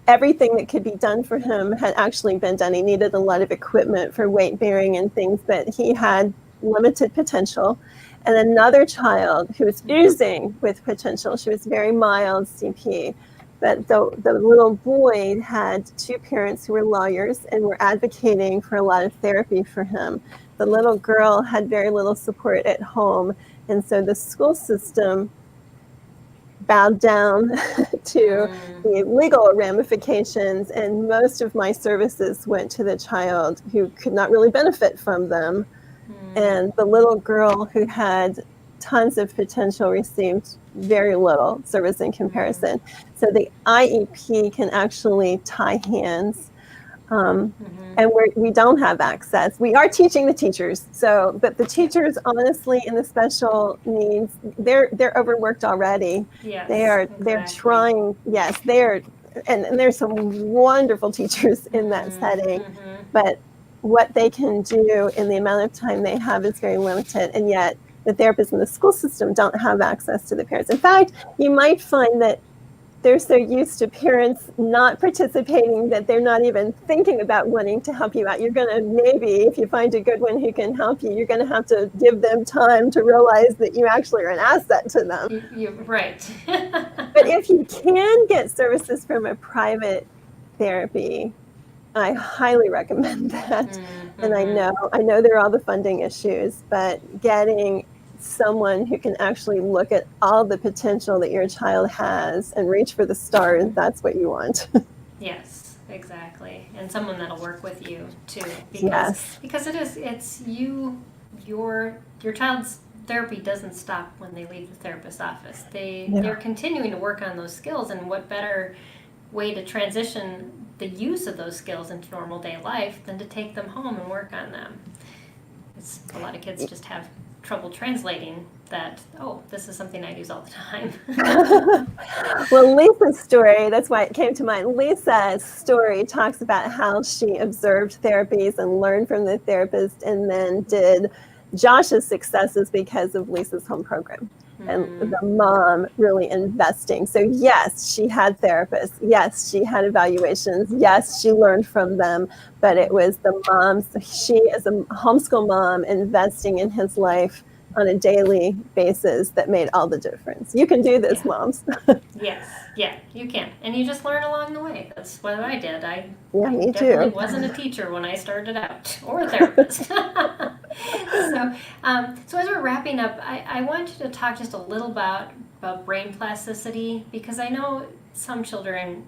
S2: everything that could be done for him had actually been done. He needed a lot of equipment for weight bearing and things, but he had limited potential. And another child who was oozing with potential, she was very mild CP, but the little boy had two parents who were lawyers and were advocating for a lot of therapy for him. The little girl had very little support at home, and so the school system bowed down to the legal ramifications, and most of my services went to the child who could not really benefit from them. And the little girl who had tons of potential received very little service in comparison. So the IEP can actually tie hands. And we don't have access. We are teaching the teachers. So, but the teachers, honestly, in the special needs, they're overworked already. They're trying. And there's some wonderful teachers in that setting, but what they can do in the amount of time they have is very limited. And yet the therapists in the school system don't have access to the parents. In fact, you might find that they're so used to parents not participating that they're not even thinking about wanting to help you out. You're going to, maybe if you find a good one who can help you, you're going to have to give them time to realize that you actually are an asset to them. But if you can get services from a private therapy, I highly recommend that. And I know there are all the funding issues, but getting someone who can actually look at all the potential that your child has and reach for the stars, that's what you want.
S1: Yes, exactly. And someone that'll work with you too. Because it's your child's therapy doesn't stop when they leave the therapist's office. They're continuing to work on those skills, and what better way to transition the use of those skills into normal day life than to take them home and work on them. A lot of kids just have trouble translating that, this is something I use all the time.
S2: Well, Lisa's story, that's why it came to mind. Lisa's story talks about how she observed therapies and learned from the therapist and then did Josh's success is because of Lisa's home program and the mom really investing. So yes, she had therapists. Yes, she had evaluations. Yes, she learned from them, but it was the mom, she as a homeschool mom investing in his life on a daily basis that made all the difference. You can do this, moms.
S1: Yes, yeah, you can. And you just learn along the way. That's what I did. I
S2: me
S1: definitely
S2: too.
S1: wasn't a teacher when I started out, or a therapist. So as we're wrapping up, I want you to talk just a little about brain plasticity, because I know some children,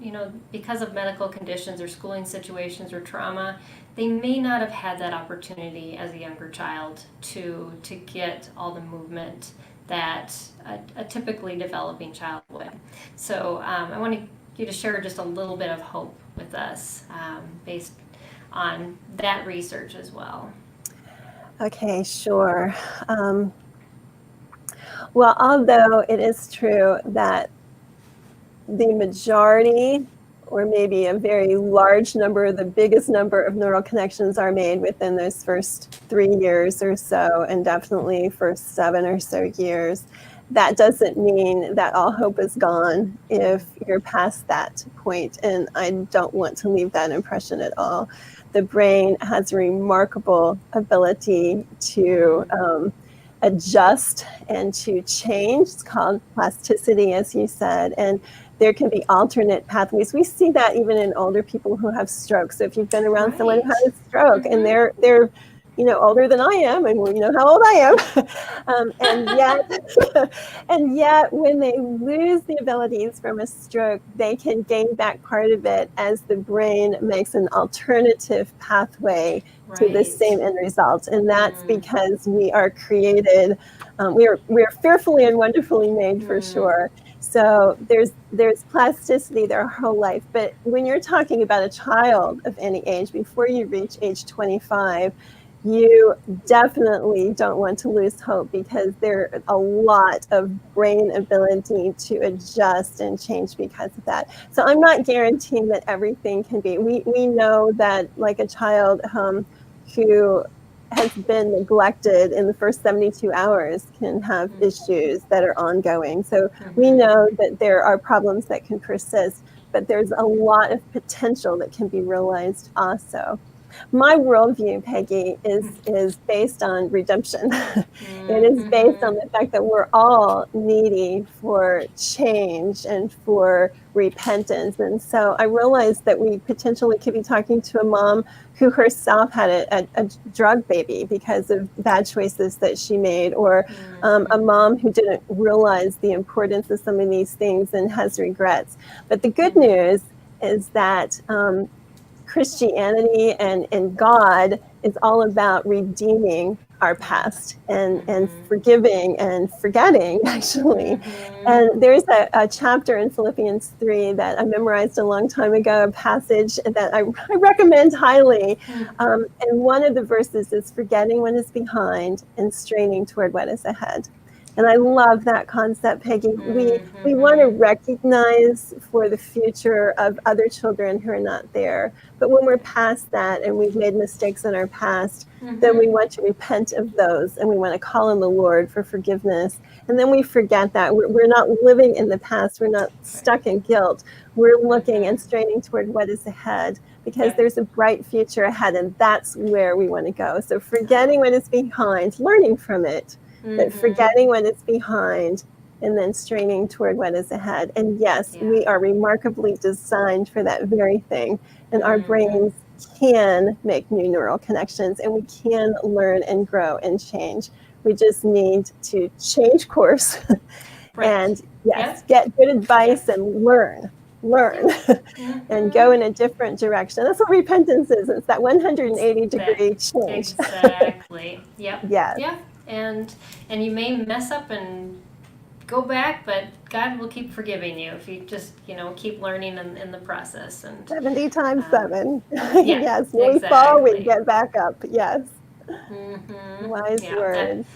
S1: because of medical conditions or schooling situations or trauma, they may not have had that opportunity as a younger child to get all the movement that a typically developing child would. So I want you to share just a little bit of hope with us based on that research as well.
S2: Okay, sure. Well, although it is true that the majority, or maybe a very large number, the biggest number of neural connections are made within those first 3 years or so, and definitely first 7 or so years, that doesn't mean that all hope is gone if you're past that point. And I don't want to leave that impression at all. The brain has a remarkable ability to adjust and to change. It's called plasticity, as you said, and there can be alternate pathways. We see that even in older people who have strokes. So if you've been around someone who had a stroke and they're older than I am, and you know how old I am, and yet when they lose the abilities from a stroke, they can gain back part of it as the brain makes an alternative pathway to the same end result. And that's because we are created, we are fearfully and wonderfully made, for sure. So there's plasticity their whole life. But when you're talking about a child of any age, before you reach age 25, you definitely don't want to lose hope, because there's a lot of brain ability to adjust and change because of that. So I'm not guaranteeing that everything can be. We know that, like, a child who has been neglected in the first 72 hours can have issues that are ongoing. So we know that there are problems that can persist, but there's a lot of potential that can be realized also. My worldview, Peggy, is based on redemption. It is based on the fact that we're all needy for change and for repentance. And so I realized that we potentially could be talking to a mom who herself had a drug baby because of bad choices that she made, or a mom who didn't realize the importance of some of these things and has regrets. But the good news is that Christianity and God is all about redeeming our past and forgiving and forgetting, actually. And there's a chapter in Philippians 3 that I memorized a long time ago, a passage that I recommend highly. And one of the verses is forgetting what is behind and straining toward what is ahead. And I love that concept, Peggy. We want to recognize for the future of other children who are not there. But when we're past that and we've made mistakes in our past, then we want to repent of those, and we want to call on the Lord for forgiveness. And then we forget that. We're not living in the past. We're not stuck in guilt. We're looking and straining toward what is ahead, because there's a bright future ahead, and that's where we want to go. So forgetting what is behind, learning from it, but forgetting what is behind, and then straining toward what is ahead. And yes, we are remarkably designed for that very thing. And our brains can make new neural connections, and we can learn and grow and change. We just need to change course and get good advice and learn and go in a different direction. That's what repentance is. It's that 180-degree change.
S1: Exactly. Yep.
S2: Yes.
S1: Yeah. And you may mess up and go back, but God will keep forgiving you if you just, keep learning in the process. And
S2: 70 times 7.
S1: Yeah,
S2: yes. When we fall, we get back up. Yes. Wise words.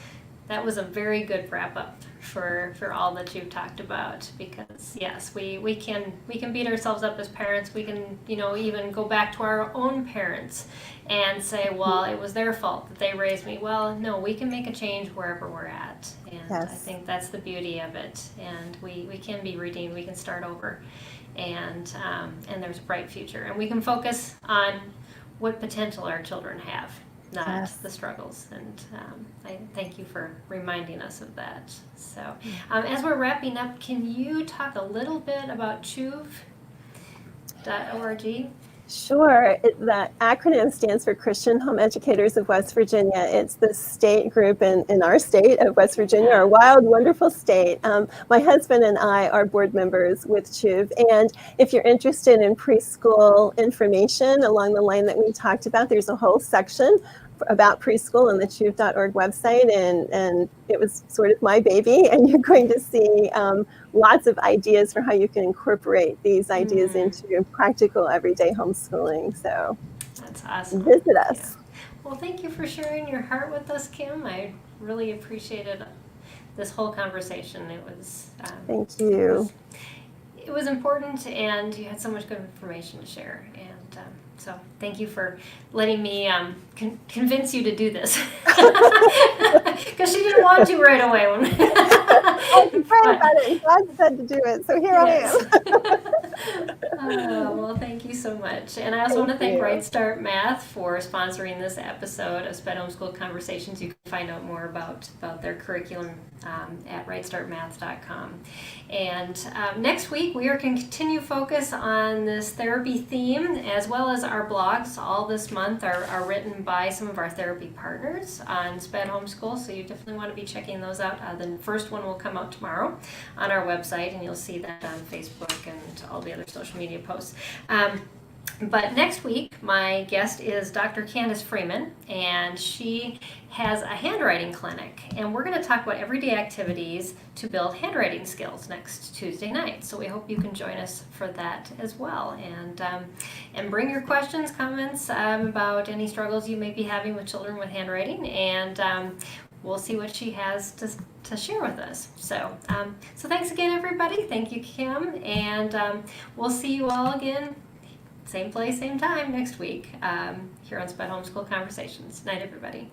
S1: That was a very good wrap up for all that you've talked about, because yes, we can beat ourselves up as parents. We can, even go back to our own parents and say, well, it was their fault that they raised me. Well, no, we can make a change wherever we're at, and
S2: Yes.
S1: I think that's the beauty of it. And we can be redeemed. We can start over, and there's a bright future, and we can focus on what potential our children have, not
S2: Yes.
S1: the struggles. And I thank you for reminding us of that. So as we're wrapping up, can you talk a little bit about chuv.org?
S2: Sure. That acronym stands for Christian Home Educators of West Virginia. It's the state group in our state of West Virginia, our wild, wonderful state. My husband and I are board members with CHUV. And if you're interested in preschool information along the line that we talked about, there's a whole section about preschool on the chuv.org website, and it was sort of my baby, and you're going to see lots of ideas for how you can incorporate these ideas into practical everyday homeschooling. So
S1: that's awesome.
S2: Visit us.
S1: Yeah. Well, thank you for sharing your heart with us, Kim. I really appreciated this whole conversation. It was
S2: thank you.
S1: It was important, and you had so much good information to share, and so thank you for letting me convince you to do this, because she didn't want to right away.
S2: I prayed about it. God said to do it, so here
S1: Yes.
S2: I am.
S1: Well, thank you so much. And I also want to thank Right Start Math for sponsoring this episode of SPED Homeschool Conversations. You can find out more about their curriculum at rightstartmath.com. And next week, we are going to continue focus on this therapy theme, as well as our blogs. All this month are written by some of our therapy partners on SPED Homeschool, so you definitely want to be checking those out. The first one will come out tomorrow on our website, and you'll see that on Facebook and all the other social media posts. But next week, my guest is Dr. Candace Freeman, and she has a handwriting clinic. And we're going to talk about everyday activities to build handwriting skills next Tuesday night. So we hope you can join us for that as well. And bring your questions, comments about any struggles you may be having with children with handwriting. And we'll see what she has to share with us. So thanks again, everybody. Thank you, Kim. And we'll see you all again, same place, same time next week, here on SPED Homeschool Conversations. Night, everybody.